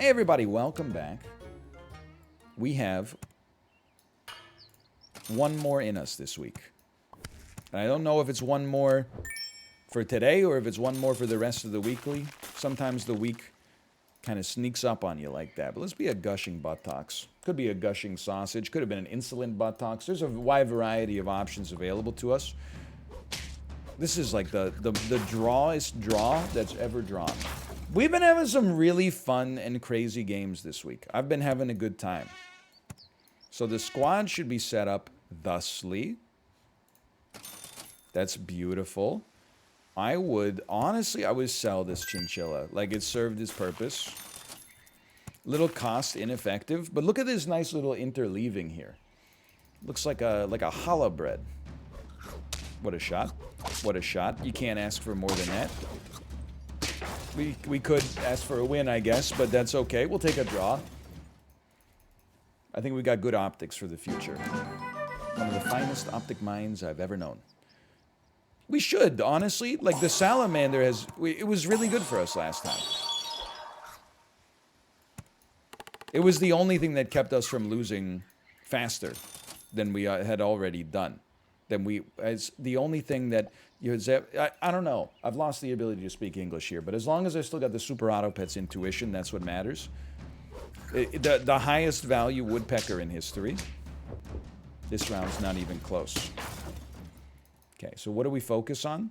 Hey everybody, welcome back. We have one more in us this week. And I don't know if it's one more for today or if it's one more for the rest of the weekly. Sometimes the week kind of sneaks up on you like that. But let's be a gushing buttocks. Could be a gushing sausage. Could have been an insolent buttocks. There's a wide variety of options available to us. This is like the drawest draw that's ever drawn. We've been having some really fun and crazy games this week. I've been having a good time. So the squad should be set up thusly. That's beautiful. I would sell this chinchilla. Like, it served its purpose. Little cost ineffective, but look at this nice little interleaving here. Looks like a challah bread. What a shot. What a shot. You can't ask for more than that. We could ask for a win, I guess, but that's okay. We'll take a draw. I think we got good optics for the future. One of the finest optic minds I've ever known. We should, honestly. Like, the salamander it was really good for us last time. It was the only thing that kept us from losing faster than we had already done. It's the only thing that I don't know. I've lost the ability to speak English here, but as long as I still got the super auto pet's intuition, that's what matters. The highest value woodpecker in history. This round's not even close. Okay, so what do we focus on?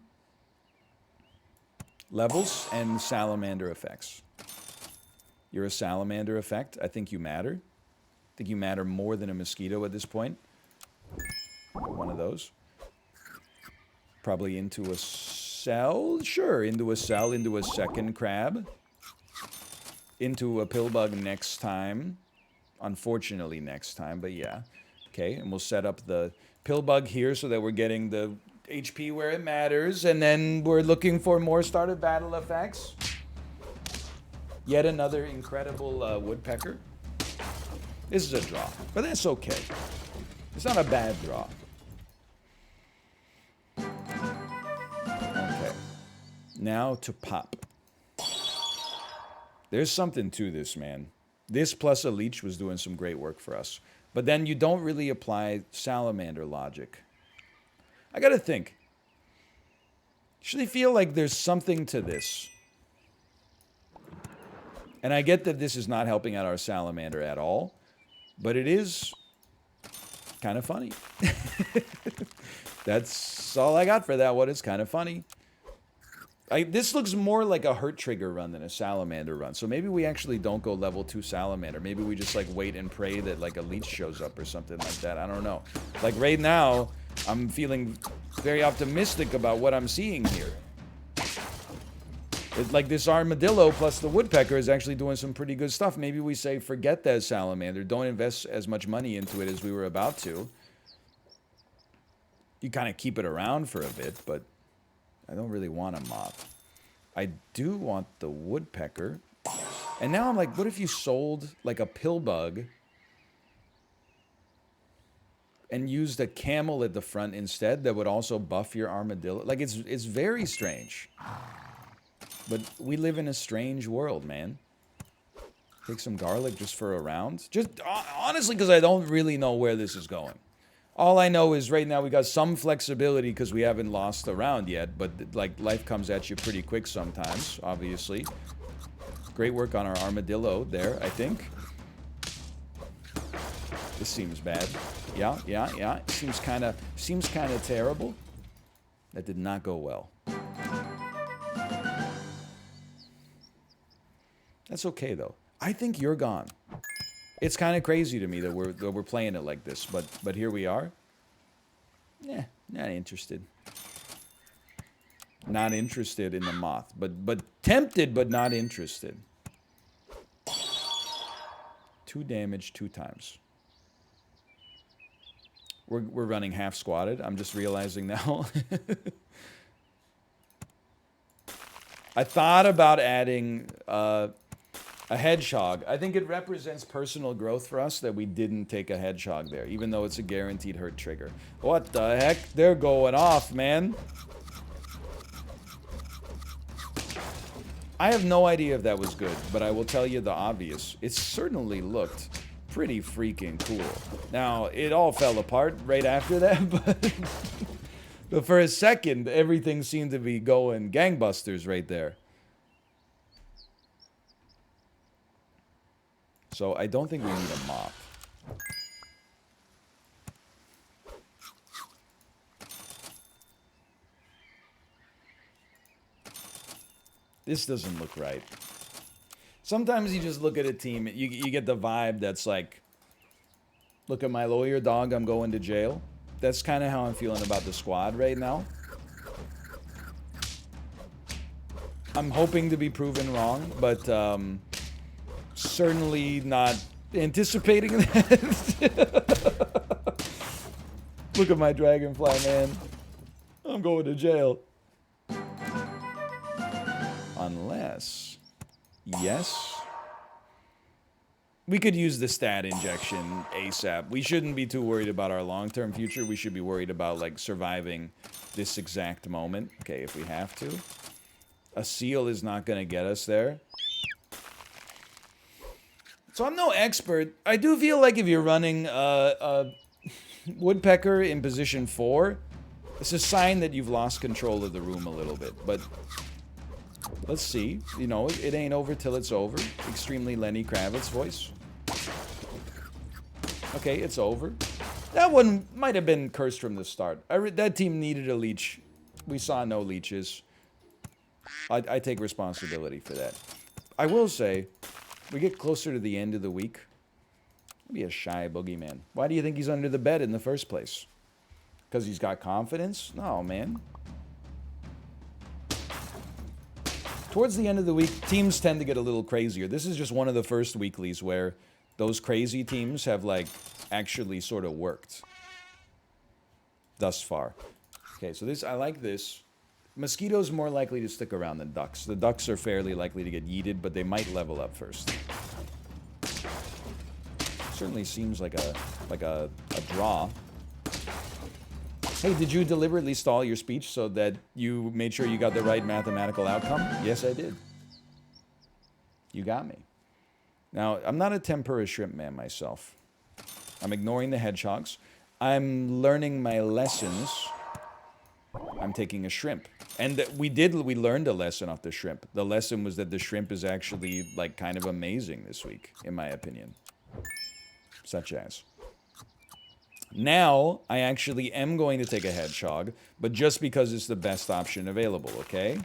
Levels and salamander effects. You're a salamander effect. I think you matter. I think you matter more than a mosquito at this point. One of those. Probably into a cell? Sure, into a cell, into a second crab. Into a pillbug next time. Unfortunately next time, but yeah. Okay, and we'll set up the pillbug here so that we're getting the HP where it matters, and then we're looking for more start of battle effects. Yet another incredible woodpecker. This is a draw, but that's okay. It's not a bad draw. Okay. Now to pop. There's something to this, man. This plus a leech was doing some great work for us. But then you don't really apply salamander logic. I gotta think. Actually feel like there's something to this. And I get that this is not helping out our salamander at all. But it is kind of funny. That's all I got for that one. It's kind of funny. This looks more like a hurt trigger run than a salamander run. So maybe we actually don't go level 2 salamander. Maybe we just like wait and pray that like a leech shows up or something like that. I don't know. Like right now, I'm feeling very optimistic about what I'm seeing here. Like this armadillo plus the woodpecker is actually doing some pretty good stuff. Maybe we say forget that salamander. Don't invest as much money into it as we were about to. You kind of keep it around for a bit, but I don't really want a moth. I do want the woodpecker. And now I'm like, what if you sold like a pillbug and used a camel at the front instead that would also buff your armadillo? Like, it's very strange. But we live in a strange world, man. Take some garlic just for a round. Just honestly, because I don't really know where this is going. All I know is right now we got some flexibility because we haven't lost a round yet. But like life comes at you pretty quick sometimes, obviously. Great work on our armadillo there, I think. This seems bad. Yeah. Seems kind of terrible. That did not go well. That's okay though. I think you're gone. It's kind of crazy to me that we're playing it like this, but here we are. Yeah, not interested. Not interested in the moth, but tempted, but not interested. 2 damage 2 times. We're running half squatted. I'm just realizing now. I thought about adding a hedgehog. I think it represents personal growth for us that we didn't take a hedgehog there, even though it's a guaranteed hurt trigger. What the heck? They're going off, man. I have no idea if that was good, but I will tell you the obvious. It certainly looked pretty freaking cool. Now, it all fell apart right after that, but for a second, everything seemed to be going gangbusters right there. So I don't think we need a mop. This doesn't look right. Sometimes you just look at a team, you get the vibe that's like, look at my lawyer, dog, I'm going to jail. That's kind of how I'm feeling about the squad right now. I'm hoping to be proven wrong, but certainly not anticipating that. Look at my dragonfly, man. I'm going to jail. Unless, yes, we could use the stat injection ASAP. We shouldn't be too worried about our long-term future. We should be worried about, like, surviving this exact moment. Okay, if we have to. A seal is not going to get us there. So I'm no expert. I do feel like if you're running a Woodpecker in position 4, it's a sign that you've lost control of the room a little bit. But let's see. You know, it ain't over till it's over. Extremely Lenny Kravitz voice. Okay, it's over. That one might have been cursed from the start. That team needed a leech. We saw no leeches. I take responsibility for that. I will say, we get closer to the end of the week. Be a shy boogeyman. Why do you think he's under the bed in the first place? Because he's got confidence? No, man. Towards the end of the week, teams tend to get a little crazier. This is just one of the first weeklies where those crazy teams have, like, actually sort of worked. Thus far. Okay, so this, I like this. Mosquitoes more likely to stick around than ducks. The ducks are fairly likely to get yeeted, but they might level up first. Certainly seems like a draw. Hey, did you deliberately stall your speech so that you made sure you got the right mathematical outcome? Yes, I did. You got me. Now, I'm not a tempura shrimp man myself. I'm ignoring the hedgehogs. I'm learning my lessons. I'm taking a shrimp. And we learned a lesson off the shrimp. The lesson was that the shrimp is actually, like, kind of amazing this week, in my opinion. Such as. Now, I actually am going to take a hedgehog, but just because it's the best option available, okay?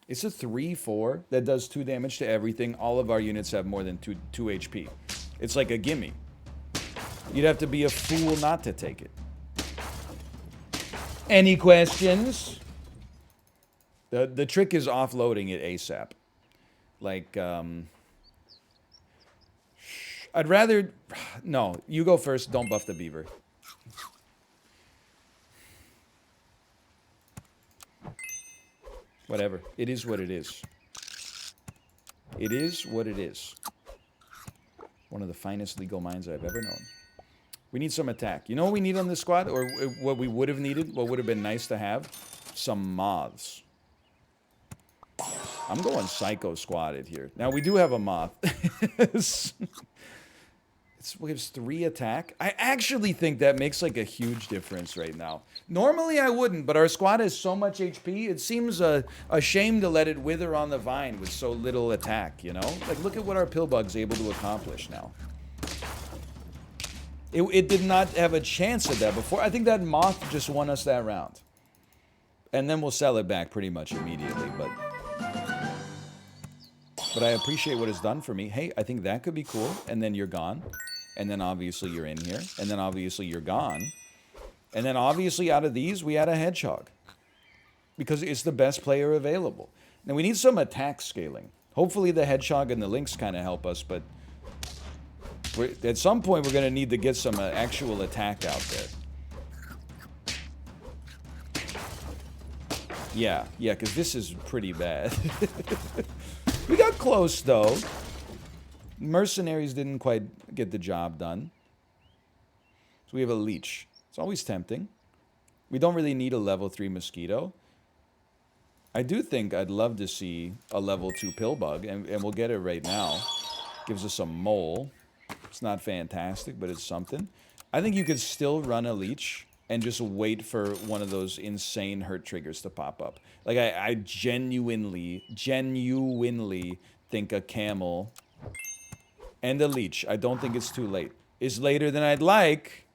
It's a 3/4 that does 2 damage to everything. All of our units have more than 2 HP. It's like a gimme. You'd have to be a fool not to take it. Any questions? The trick is offloading it ASAP. Like, I'd rather... No, you go first. Don't buff the beaver. Whatever. It is what it is. It is what it is. One of the finest legal minds I've ever known. We need some attack. You know what we need on this squad? Or what we would have needed? What would have been nice to have? Some moths. I'm going psycho squatted here. Now, we do have a moth. We have 3 attack. I actually think that makes, like, a huge difference right now. Normally, I wouldn't, but our squad has so much HP, it seems a shame to let it wither on the vine with so little attack, you know? Like, look at what our pillbug's able to accomplish now. It did not have a chance at that before. I think that moth just won us that round. And then we'll sell it back pretty much immediately, but I appreciate what it's done for me. Hey, I think that could be cool. And then you're gone. And then obviously you're in here. And then obviously you're gone. And then obviously out of these, we had a hedgehog. Because it's the best player available. Now we need some attack scaling. Hopefully the hedgehog and the lynx kind of help us, but at some point we're going to need to get some actual attack out there. Yeah, because this is pretty bad. We got close, though. Mercenaries didn't quite get the job done. So we have a leech. It's always tempting. We don't really need a level 3 mosquito. I do think I'd love to see a level 2 pill bug, and we'll get it right now. Gives us a mole. It's not fantastic, but it's something. I think you could still run a leech and just wait for one of those insane hurt triggers to pop up. Like, I genuinely think a camel and a leech, I don't think it's too late. It's later than I'd like,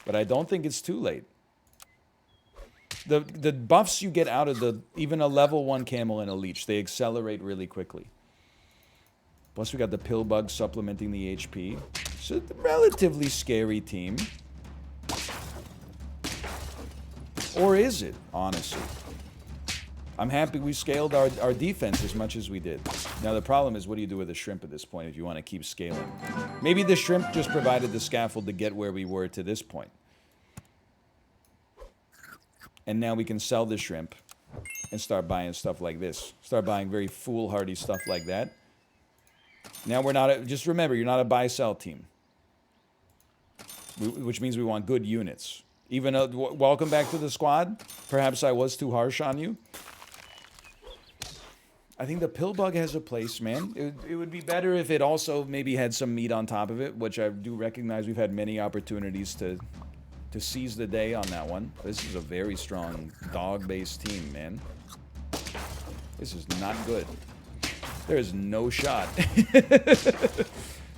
but I don't think it's too late. The buffs you get out of even a level 1 camel and a leech, they accelerate really quickly. Plus we got the pill bug supplementing the HP. It's a relatively scary team. Or is it, honestly? I'm happy we scaled our defense as much as we did. Now the problem is, what do you do with a shrimp at this point if you want to keep scaling? Maybe the shrimp just provided the scaffold to get where we were to this point. And now we can sell the shrimp and start buying stuff like this. Start buying very foolhardy stuff like that. Now we're not, just remember, you're not a buy-sell team. Which means we want good units. Even though, welcome back to the squad. Perhaps I was too harsh on you. I think the pill bug has a place, man. It would be better if it also maybe had some meat on top of it, which I do recognize we've had many opportunities to seize the day on that one. This is a very strong dog-based team, man. This is not good. There is no shot.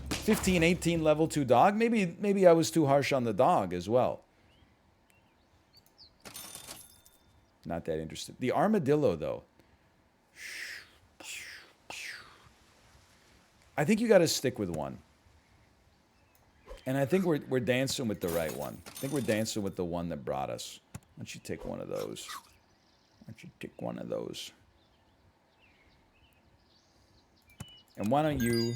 15, 18 level 2 dog? Maybe I was too harsh on the dog as well. Not that interested. The armadillo, though. I think you got to stick with one. And I think we're dancing with the right one. I think we're dancing with the one that brought us. Why don't you take one of those? Why don't you take one of those? And why don't you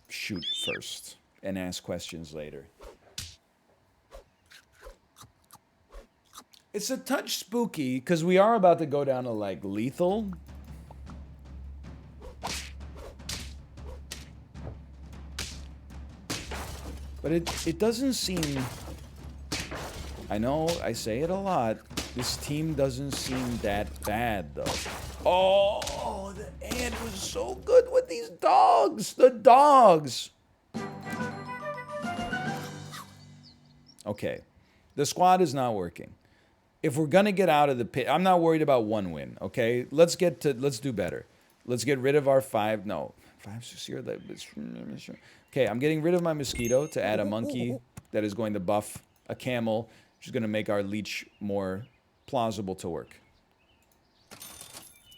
shoot first and ask questions later? It's a touch spooky because we are about to go down to like lethal. But it doesn't seem... I know, I say it a lot. This team doesn't seem that bad, though. Oh, the ant was so good with these dogs. The dogs. Okay. The squad is not working. If we're going to get out of the pit, I'm not worried about one win, okay? Let's do better. Let's get rid of our 5, 6 here. Okay, I'm getting rid of my mosquito to add a monkey that is going to buff a camel, which is going to make our leech more plausible to work.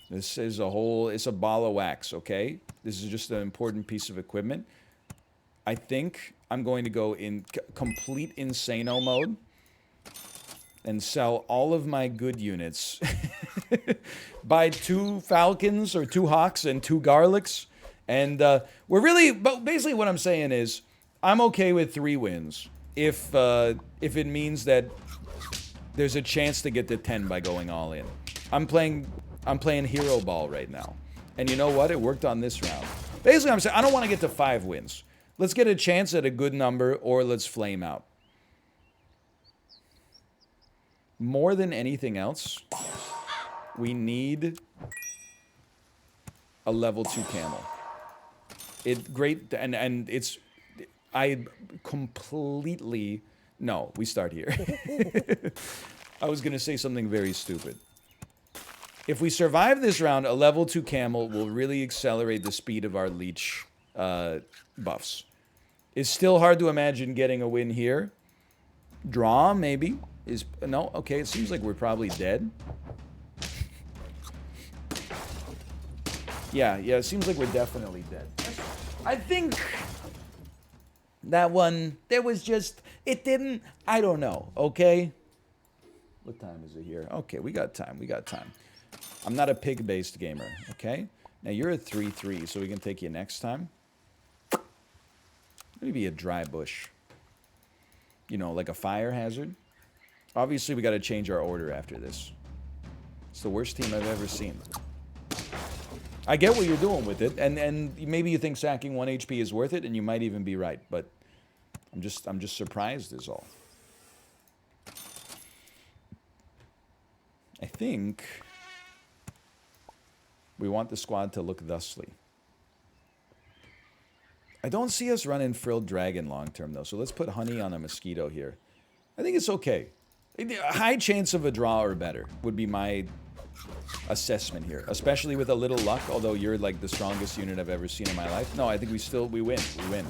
This is it's a ball of wax, okay? This is just an important piece of equipment. I think I'm going to go in complete insano mode and sell all of my good units. Buy 2 falcons or 2 hawks and 2 garlics. And we're really, but basically what I'm saying is, I'm okay with 3 wins if it means that there's a chance to get to 10 by going all in. I'm playing hero ball right now, and you know what? It worked on this round. Basically, I'm saying I don't want to get to 5 wins. Let's get a chance at a good number, or let's flame out. More than anything else, we need a level 2 camel. I completely, no, we start here. I was going to say something very stupid. If we survive this round, a level 2 camel will really accelerate the speed of our leech buffs. It's still hard to imagine getting a win here. Draw, maybe. No, okay, it seems like we're probably dead. Yeah, it seems like we're definitely dead. I think that one, there was just, it didn't, I don't know, okay? What time is it here? Okay, we got time. I'm not a pig-based gamer, okay? Now, you're a 3-3, so we can take you next time. Maybe a dry bush. You know, like a fire hazard. Obviously, we got to change our order after this. It's the worst team I've ever seen. I get what you're doing with it, and maybe you think sacking 1 HP is worth it, and you might even be right, but I'm just surprised is all. I think we want the squad to look thusly. I don't see us running frilled dragon long term, though, so let's put honey on a mosquito here. I think it's okay. A high chance of a draw or better would be my assessment here, especially with a little luck, although you're like the strongest unit I've ever seen in my life. No, I think we win. We win.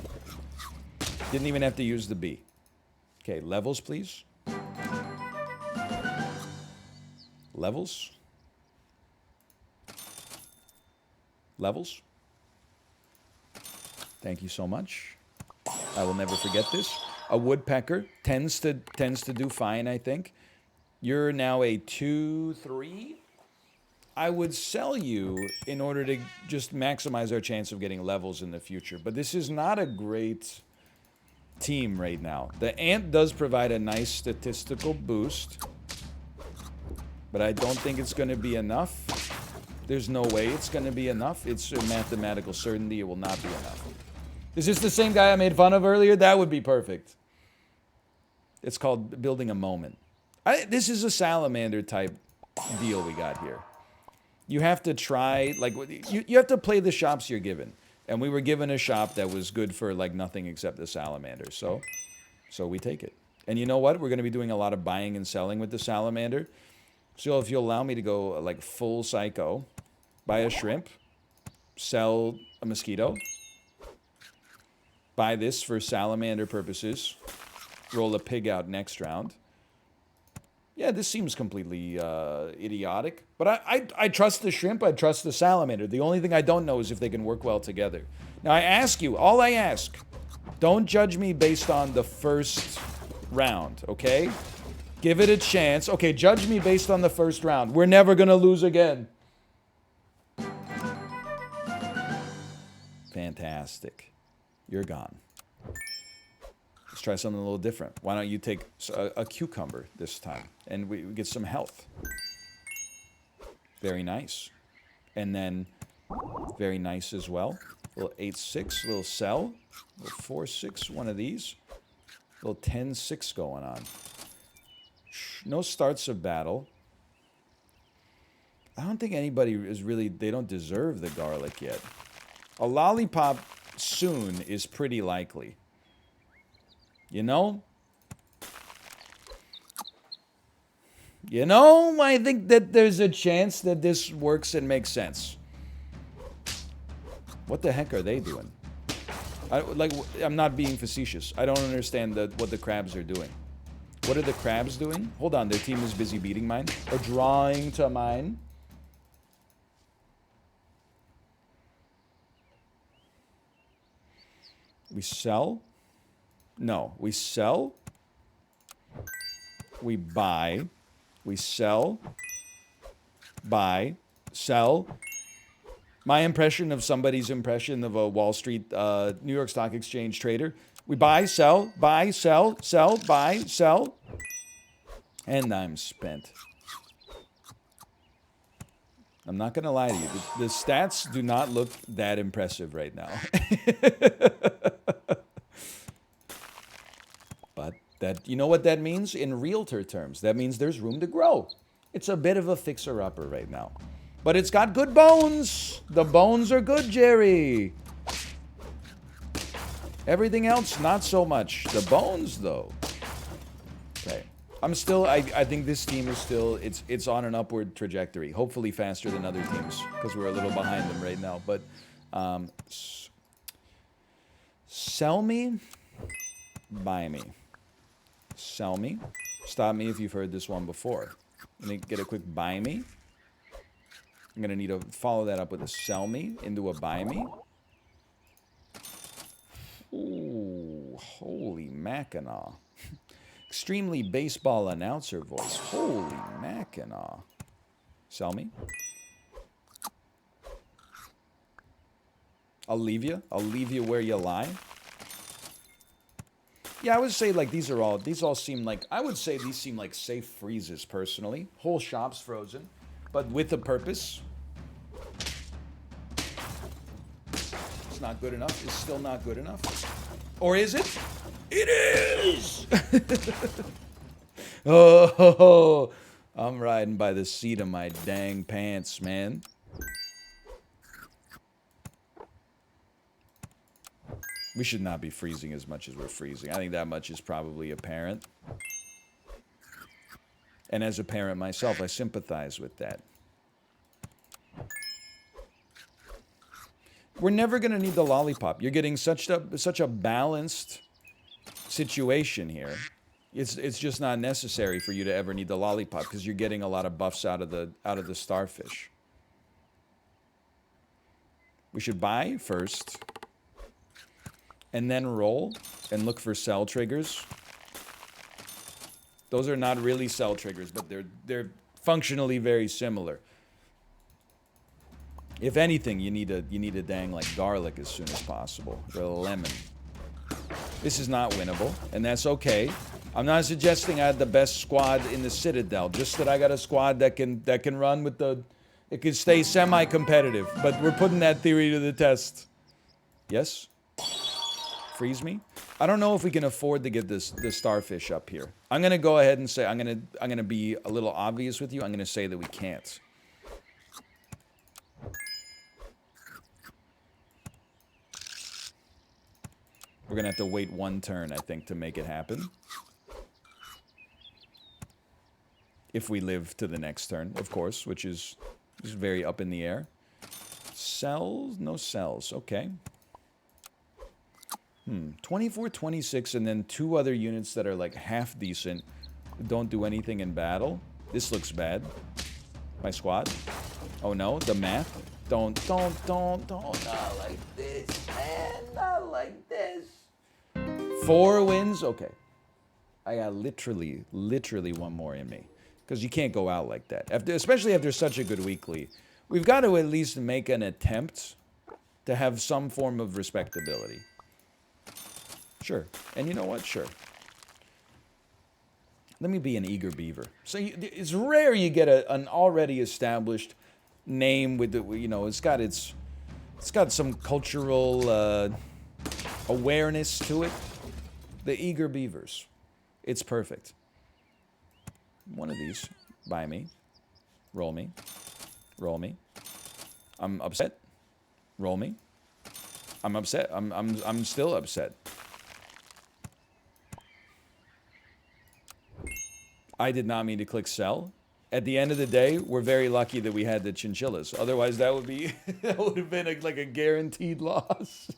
Didn't even have to use the B. Okay, levels, please. Levels. Levels. Thank you so much. I will never forget this. A woodpecker tends to do fine, I think. You're now a 2-3. I would sell you in order to just maximize our chance of getting levels in the future. But this is not a great team right now. The ant does provide a nice statistical boost, but I don't think it's going to be enough. There's no way it's going to be enough. It's a mathematical certainty it will not be enough. Is this the same guy I made fun of earlier? That would be perfect. It's called building a moment. This is a salamander type deal we got here. You have to try, like, you have to play the shops you're given. And we were given a shop that was good for, like, nothing except the salamander. So we take it. And you know what? We're going to be doing a lot of buying and selling with the salamander. So if you'll allow me to go, like, full psycho, buy a shrimp, sell a mosquito, buy this for salamander purposes, roll a pig out next round. Yeah, this seems completely idiotic. But I trust the shrimp, I trust the salamander. The only thing I don't know is if they can work well together. Now I ask you, all I ask, don't judge me based on the first round, okay? Give it a chance. Okay, judge me based on the first round. We're never gonna lose again. Fantastic. You're gone. Let's try something a little different. Why don't you take a cucumber this time? And we get some health. Very nice. And then, very nice as well. Little 8-6, little cell. Little 4-6, one of these. Little 10-6 going on. No starts of battle. I don't think anybody is really, they don't deserve the garlic yet. A lollipop soon is pretty likely. You know? You know, I think that there's a chance that this works and makes sense. What the heck are they doing? I'm not being facetious. I don't understand what the crabs are doing. What are the crabs doing? Hold on, their team is busy beating mine. Or drawing to mine. We sell? No, we sell. We buy. We sell. Buy. Sell. My impression of somebody's impression of a Wall Street, New York Stock Exchange trader. We buy, sell, buy, sell, buy, sell. And I'm spent. I'm not going to lie to you. The stats do not look that impressive right now. But that, you know what that means in realtor terms? That means there's room to grow. It's a bit of a fixer-upper right now. But it's got good bones. The bones are good, Jerry. Everything else, not so much. The bones, though. Okay. I think this team is still, it's on an upward trajectory. Hopefully faster than other teams, because we're a little behind them right now. But sell me, buy me. Sell me. Stop me if you've heard this one before. Let me get a quick buy me. I'm going to need to follow that up with a sell me into a buy me. Ooh, holy Mackinaw. Extremely baseball announcer voice. Holy Mackinaw. Sell me. I'll leave you. I'll leave you where you lie. Yeah, I would say like these all seem like, I would say these seem like safe freezes personally. Whole shop's frozen, but with a purpose. It's not good enough. It's still not good enough. Or is it? It is! Oh, I'm riding by the seat of my dang pants, man. We should not be freezing as much as we're freezing. I think that much is probably apparent. And as a parent myself, I sympathize with that. We're never going to need the lollipop. You're getting such a balanced situation here. It's just not necessary for you to ever need the lollipop because you're getting a lot of buffs out of the starfish. We should buy first and then roll and look for cell triggers. Those are not really cell triggers, but they're functionally very similar. If anything, you need a dang like garlic as soon as possible, or a lemon. This is not winnable, and that's okay. I'm not suggesting I had the best squad in the Citadel, just that I got a squad that can run with it can stay semi-competitive, but we're putting that theory to the test. Yes? Freeze me? I don't know if we can afford to get the starfish up here. I'm gonna go ahead and say I'm gonna be a little obvious with you. I'm gonna say that we can't. We're gonna have to wait one turn, I think, to make it happen. If we live to the next turn, of course, which is very up in the air. Cells? No cells. Okay. 24, 26, and then 2 other units that are like half decent. Don't do anything in battle. This looks bad. My squad. Oh no, the math. Don't, not like this, man. Not like this. 4 wins? Okay. I got literally one more in me. Because you can't go out like that. Especially after such a good weekly. We've got to at least make an attempt to have some form of respectability. Sure. And you know what? Sure. Let me be an eager beaver. So it's rare you get an already established name with the, you know, it's got some cultural awareness to it. The eager beavers. It's perfect. One of these. Buy me. Roll me. Roll me. I'm upset. Roll me. I'm upset. I'm still upset. I did not mean to click sell. At the end of the day, we're very lucky that we had the chinchillas. Otherwise, that would be that would have been like a guaranteed loss.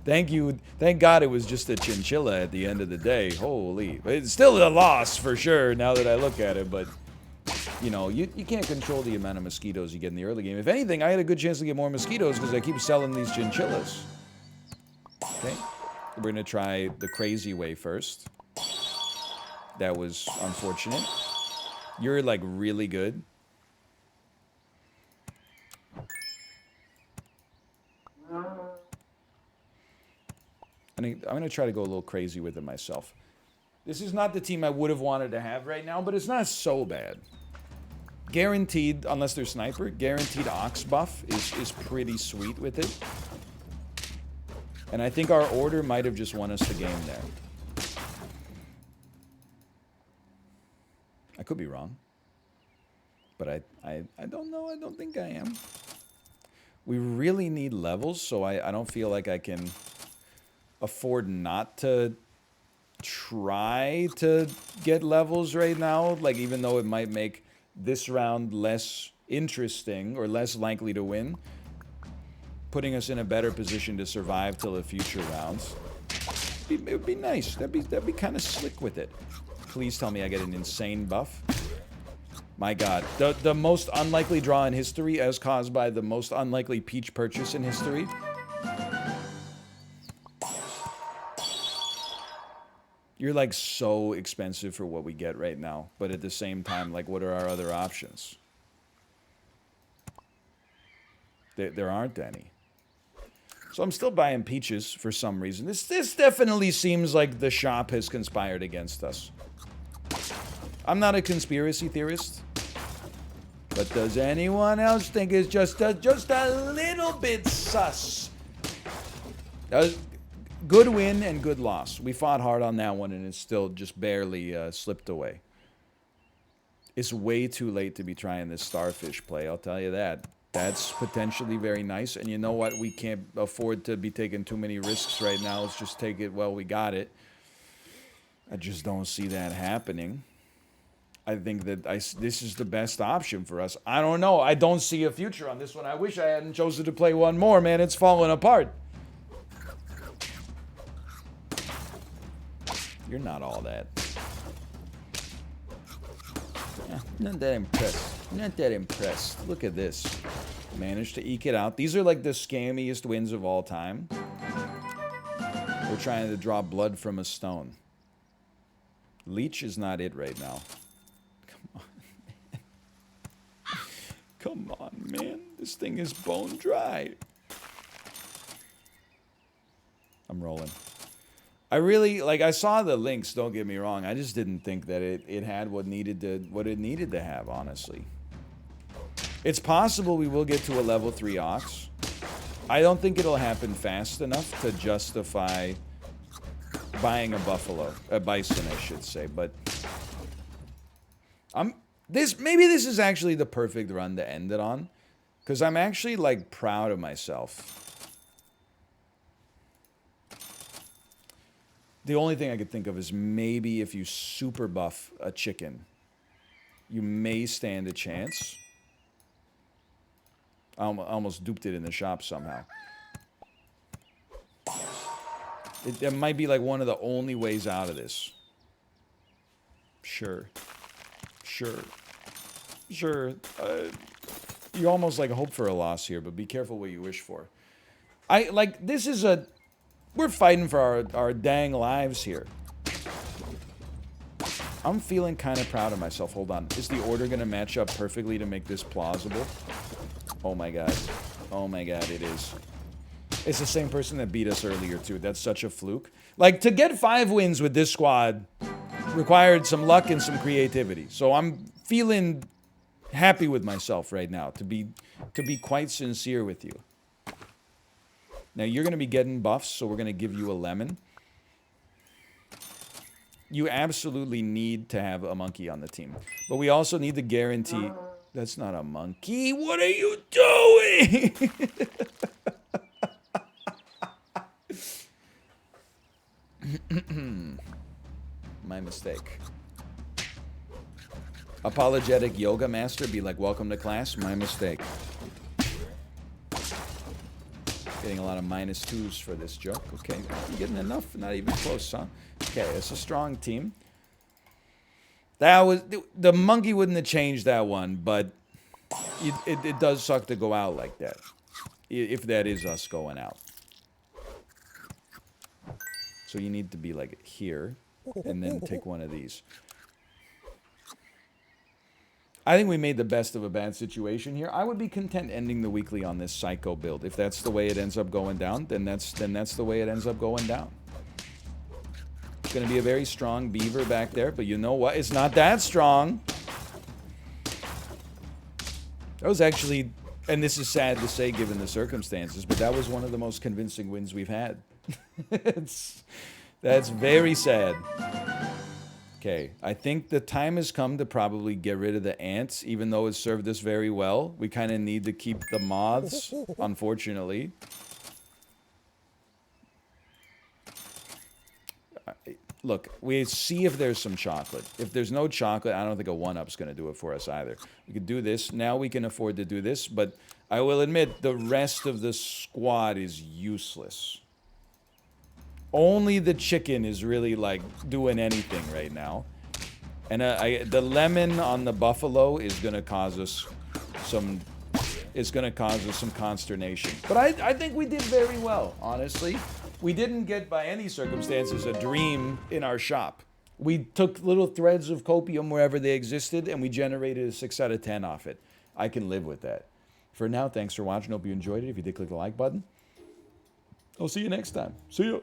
Thank you. Thank God it was just a chinchilla at the end of the day. Holy. It's still a loss for sure now that I look at it, but you know, you can't control the amount of mosquitoes you get in the early game. If anything, I had a good chance to get more mosquitoes because I keep selling these chinchillas. Okay. We're going to try the crazy way first. That was unfortunate. You're like really good. I'm going to try to go a little crazy with it myself. This is not the team I would have wanted to have right now, but it's not so bad. Guaranteed, unless they're sniper, guaranteed ox buff is pretty sweet with it. And I think our order might have just won us the game there. I could be wrong. But I don't know. I don't think I am. We really need levels, so I don't feel like I can afford not to try to get levels right now. Like, even though it might make this round less interesting or less likely to win, putting us in a better position to survive till the future rounds. It would be nice. That'd be kind of slick with it. Please tell me I get an insane buff. My God. The most unlikely draw in history as caused by the most unlikely peach purchase in history. You're like so expensive for what we get right now. But at the same time, like, what are our other options? There aren't any. So I'm still buying peaches for some reason. This definitely seems like the shop has conspired against us. I'm not a conspiracy theorist. But does anyone else think it's just a little bit sus? Good win and good loss. We fought hard on that one and it still just barely slipped away. It's way too late to be trying this starfish play, I'll tell you that. That's potentially very nice, and you know what? We can't afford to be taking too many risks right now. Let's just take it while we got it. I just don't see that happening. I think that this is the best option for us. I don't know. I don't see a future on this one. I wish I hadn't chosen to play one more, man. It's falling apart. You're not all that. Not that impressed. Not that impressed. Look at this. Managed to eke it out. These are like the scammiest wins of all time. We're trying to draw blood from a stone. Leech is not it right now. Come on, man. This thing is bone dry. I'm rolling. I really, like, I saw the links, don't get me wrong. I just didn't think that it had what it needed to have, honestly. It's possible we will get to a level 3 ox. I don't think it'll happen fast enough to justify buying a buffalo. A bison, I should say, but... Maybe this is actually the perfect run to end it on. Because I'm actually, like, proud of myself. The only thing I could think of is maybe if you super buff a chicken, you may stand a chance. I almost duped it in the shop somehow. It might be like one of the only ways out of this. Sure. Sure. Sure. You almost like hope for a loss here, but be careful what you wish for. This is a... We're fighting for our dang lives here. I'm feeling kind of proud of myself. Hold on. Is the order going to match up perfectly to make this plausible? Oh my god. Oh my god, it is. It's the same person that beat us earlier, too. That's such a fluke. Like, to get 5 wins with this squad required some luck and some creativity. So I'm feeling happy with myself right now, to be quite sincere with you. Now, you're going to be getting buffs, so we're going to give you a lemon. You absolutely need to have a monkey on the team. But we also need to guarantee... That's not a monkey. What are you doing? My mistake. Apologetic yoga master be like, welcome to class. My mistake. Getting a lot of -2s for this joke. Okay, I'm getting enough. Not even close, huh? Okay, it's a strong team. That was... The monkey wouldn't have changed that one, but it does suck to go out like that. If that is us going out. So you need to be like here, and then take one of these. I think we made the best of a bad situation here. I would be content ending the weekly on this psycho build. If that's the way it ends up going down, then that's the way it ends up going down. It's going to be a very strong beaver back there, but you know what? It's not that strong. That was actually, and this is sad to say given the circumstances, but that was one of the most convincing wins we've had. That's very sad. Okay, I think the time has come to probably get rid of the ants, even though it served us very well. We kind of need to keep the moths, unfortunately. Look, we see if there's some chocolate. If there's no chocolate, I don't think a 1-up's going to do it for us either. We could do this. Now we can afford to do this, but I will admit the rest of the squad is useless. Only the chicken is really, like, doing anything right now. And the lemon on the buffalo is going to cause us some... It's going to cause us some consternation. But I think we did very well, honestly. We didn't get, by any circumstances, a dream in our shop. We took little threads of copium wherever they existed, and we generated a 6 out of 10 off it. I can live with that. For now, thanks for watching. Hope you enjoyed it. If you did, click the like button. I'll see you next time. See ya.